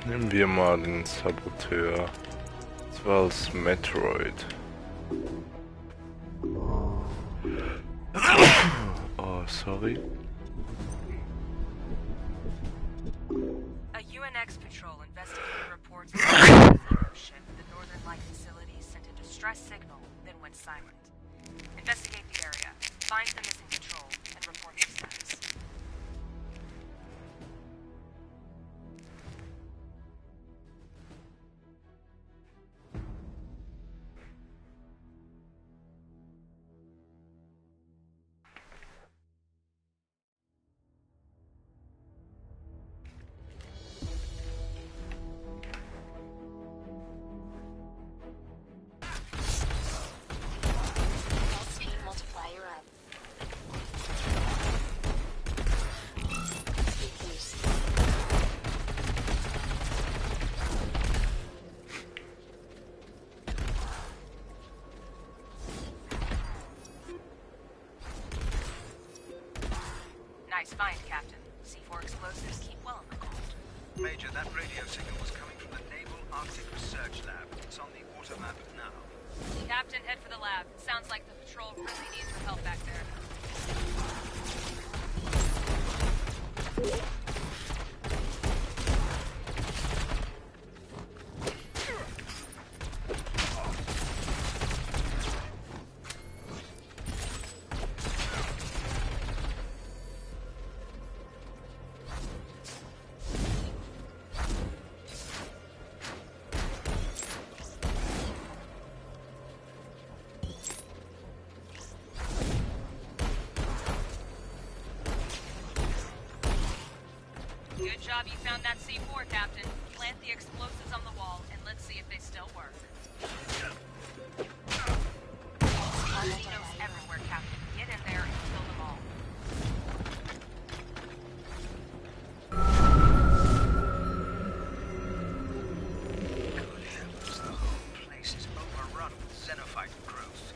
Nehmen wir mal den Saboteur. Das war als Metroid. Oh, sorry. A UNX patrol investigated reports of a ship at the Northern Light facility sent a distress signal, then went silent. Investigate the area, find the missing patrol, and report the status. Nice find, Captain. C4 explosives keep well in the cold. Major, that radio signal was coming from the Naval Arctic Research Lab. It's on the automap now. Captain, head for the lab. Sounds like the patrol really needs your help back there. Good job you found that C4, Captain. Plant the explosives on the wall, and let's see if they still work. Xenos everywhere, Captain. Get in there and kill them all. Good heavens, the whole place is overrun with xenophyte growth.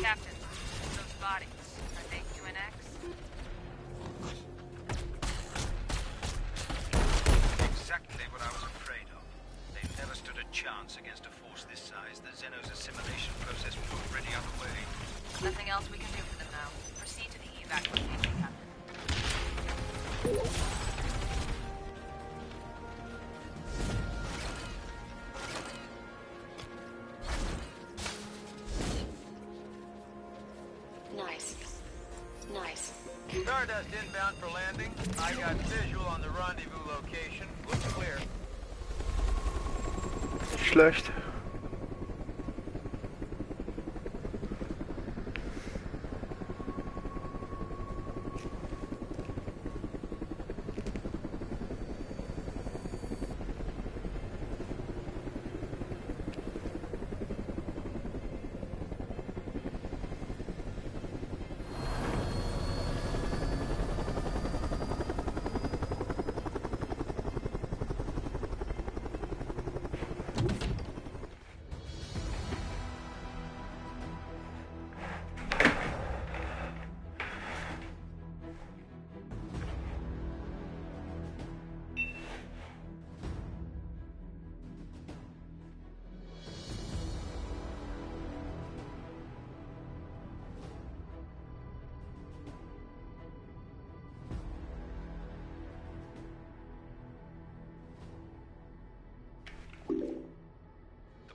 Captain, those bodies, are they UNX? Exactly what I was afraid of. They never stood a chance against a force this size. The Xenos' assimilation process was already underway. Nothing else we can do for them now. Proceed to the evac location, Captain. Nice. Stardust inbound for landing. I got visual on the rendezvous location. Looks clear. Nicht schlecht.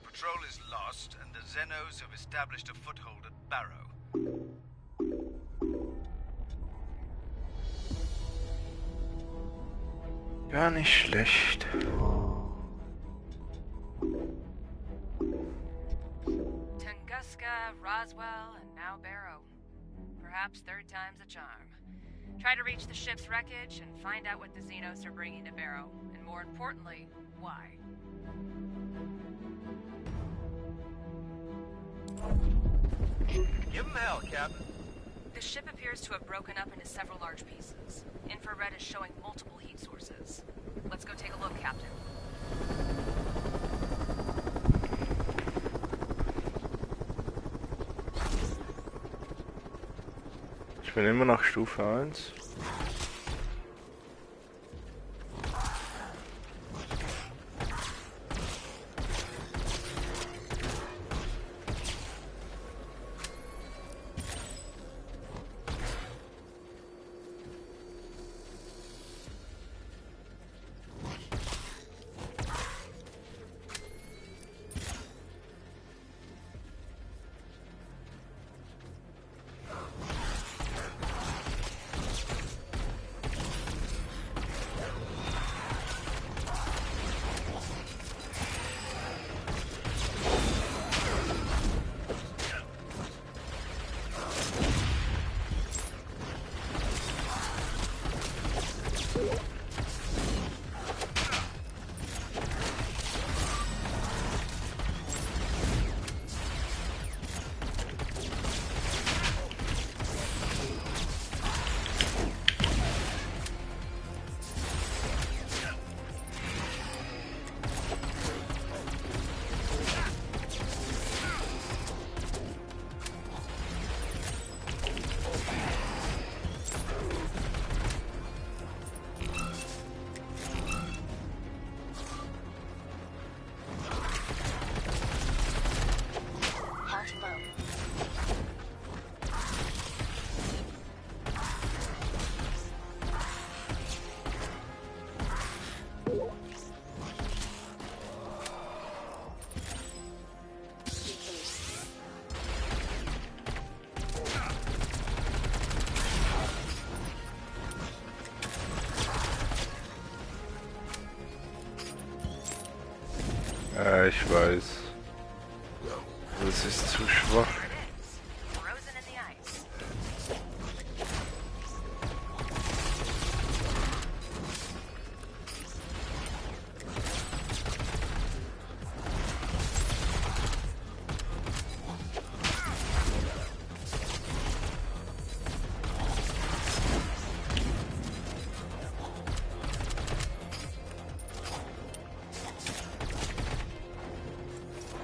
Patrol is lost, and the Xenos have established a foothold at Barrow. Gar nicht schlecht. Tunguska, Roswell, and now Barrow. Perhaps third time's a charm. Try to reach the ship's wreckage and find out what the Xenos are bringing to Barrow, and more importantly, why. Give him hell, Captain. The ship appears to have broken up into several large pieces. Infrared is showing multiple heat sources. Let's go take a look, Captain. Ich bin immer noch Stufe 1. Ich weiß. Das ist zu schwach. Frozen in the ice.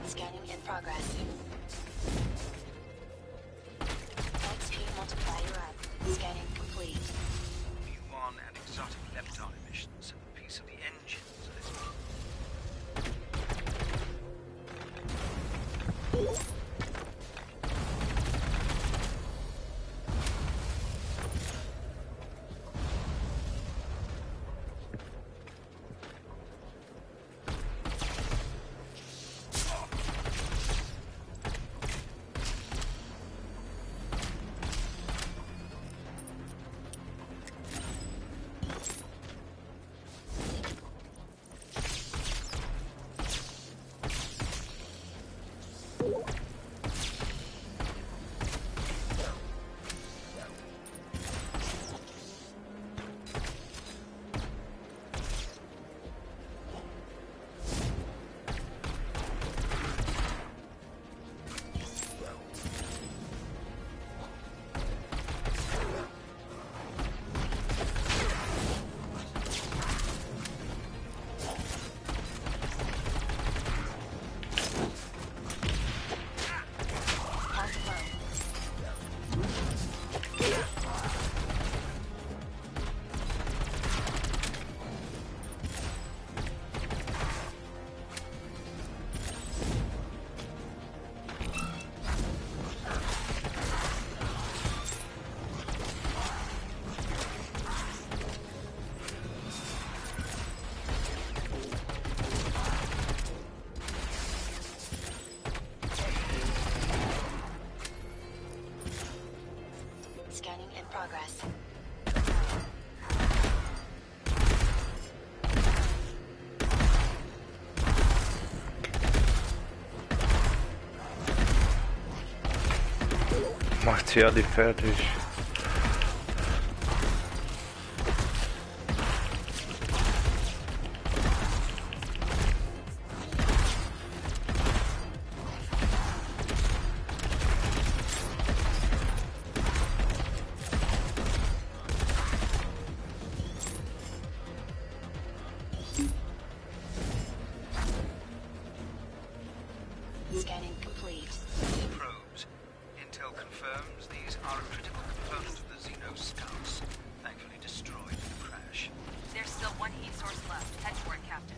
Scanning in progress. XP multiplier up. Scanning complete. V1 and exotic lepton emissions and a piece of the engines of this. Scanning in progress. Macht sie alle fertig. Scanning complete. Probes. Intel confirms these are a critical component of the scouts, thankfully destroyed in the crash. There's still one heat source left. Head for it, Captain.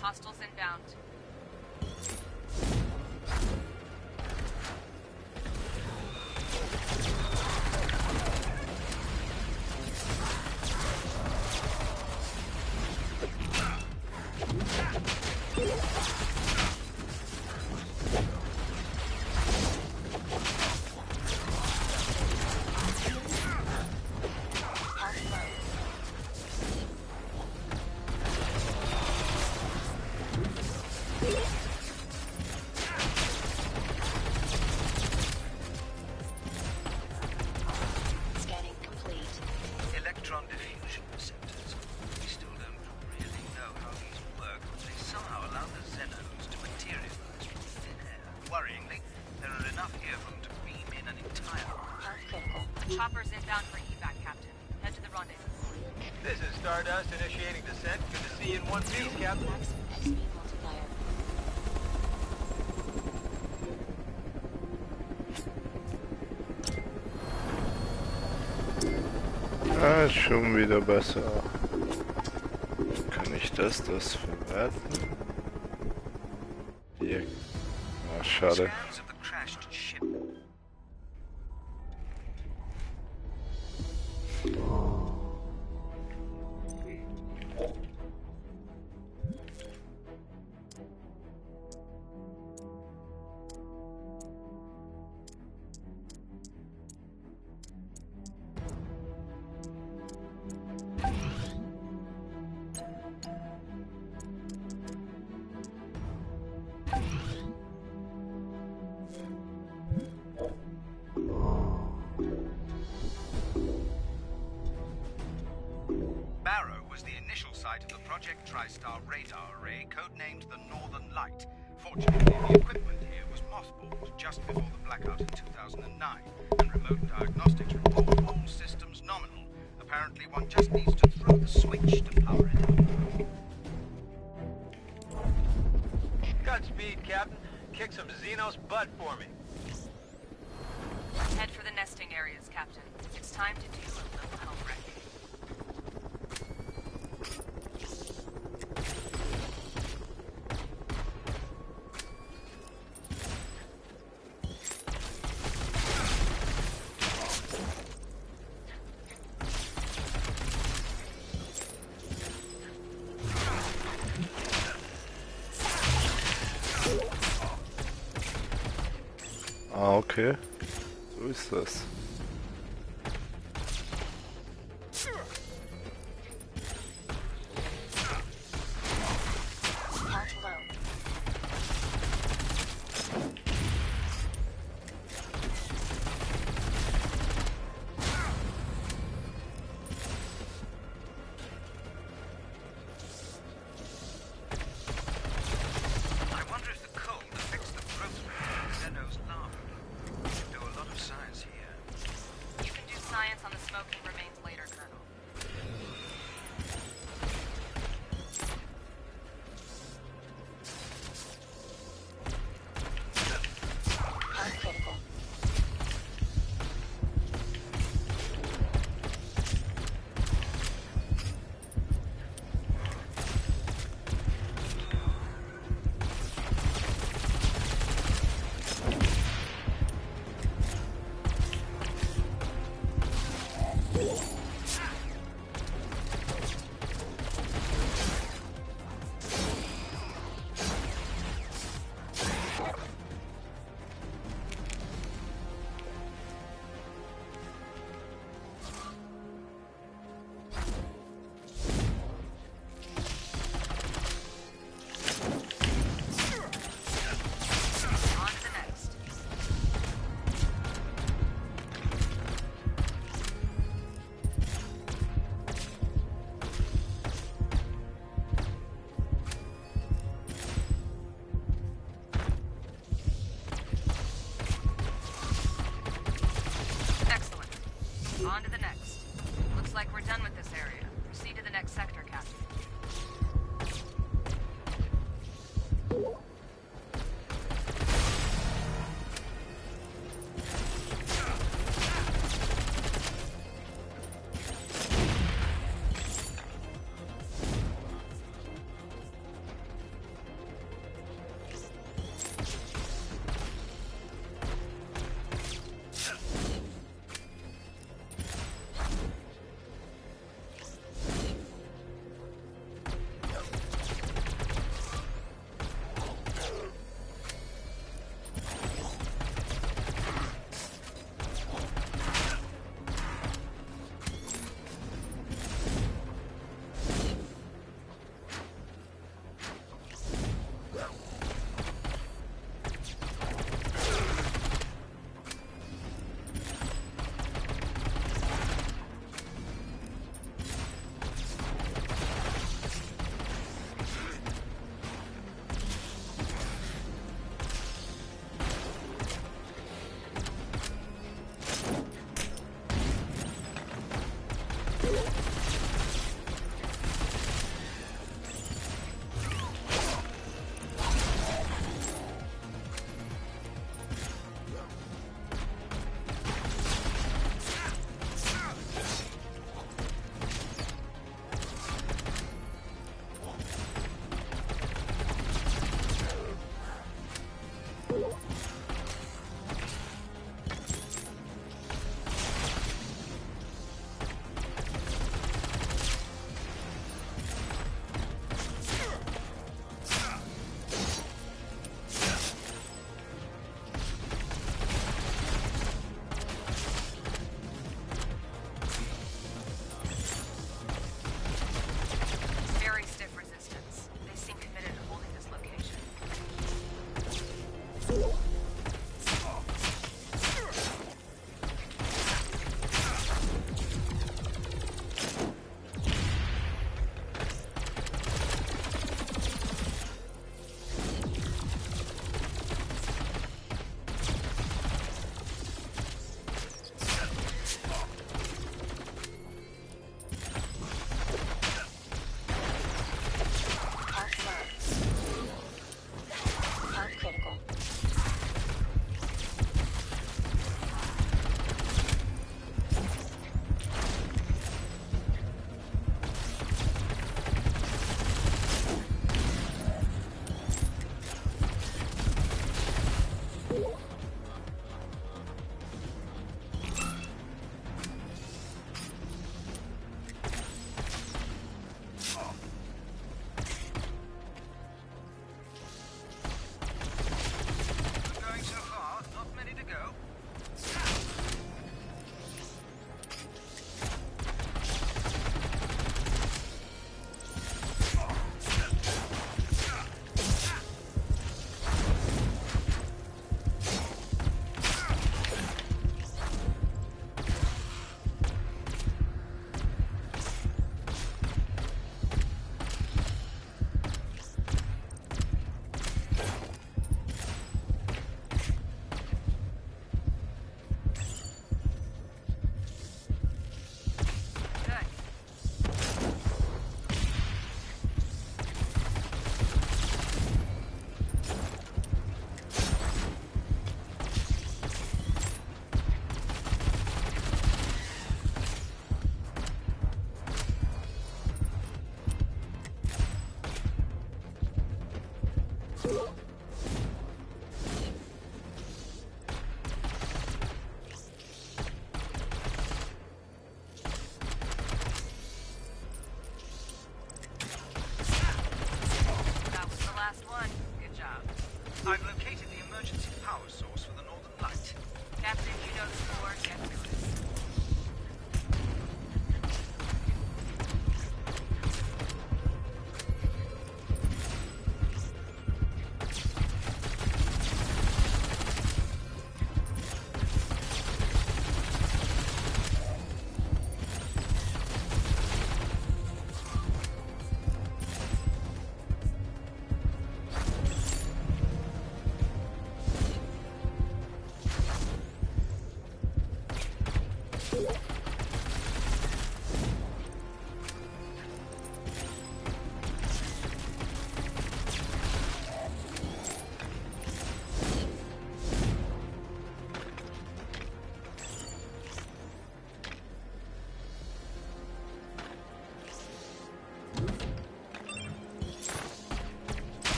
Hostiles inbound. Scanning complete. Electron diffusion receptors. We still don't really know how these work, but they somehow allow the Xenos to materialize from thin air. Worryingly, there are enough here for them to beam in an entire Health critical. Chopper's inbound for evac, Captain. Head to the rendezvous. This is Stardust initiating descent. Good to see you in one piece, Captain. Max XP multiplier. Ah, ist schon wieder besser. Kann ich das verwerten? Hier. Ah, schade. scans of the crashed ship. Barrow was the initial site of the Project TriStar radar array, codenamed the Northern Light. Fortunately, the equipment here was mothballed just before the blackout in 2009, and remote diagnostics report all systems nominal. Apparently, one just needs to throw the switch to power it up. Godspeed, Captain. Kick some Xenos butt for me. Head for the nesting areas, Captain. It's time to do a little home wreck. Ah, okay. So ist das. Health low. I wonder if the cold affects the growth rate of Xenos larvae. Do a lot of science here. That was the last one. Good job. I've located the emergency power source for the Northern Light. Captain, you know the score. Get to it.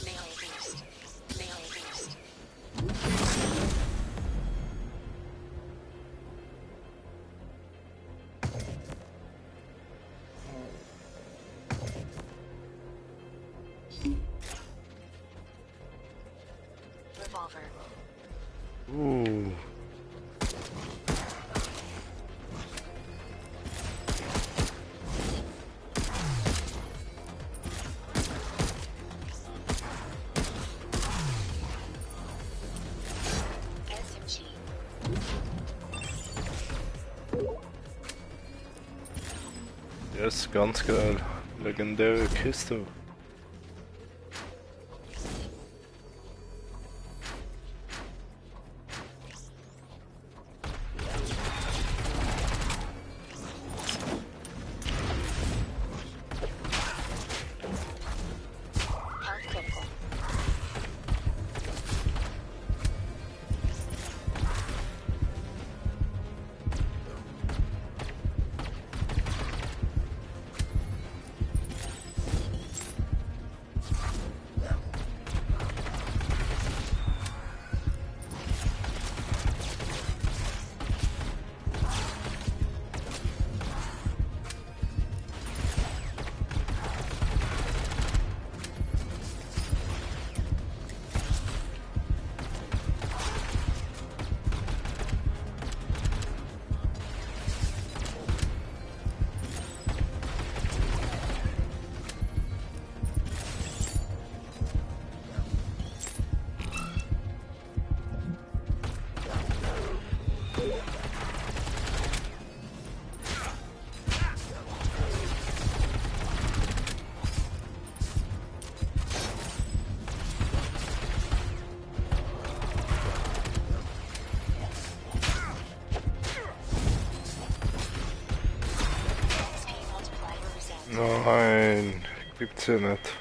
Melee boost. Melee boost. Revolver. Ooh. SMG. Yes, ganz geil. Legendäre Kiste. Health critical. Nein, gibt's ja nicht.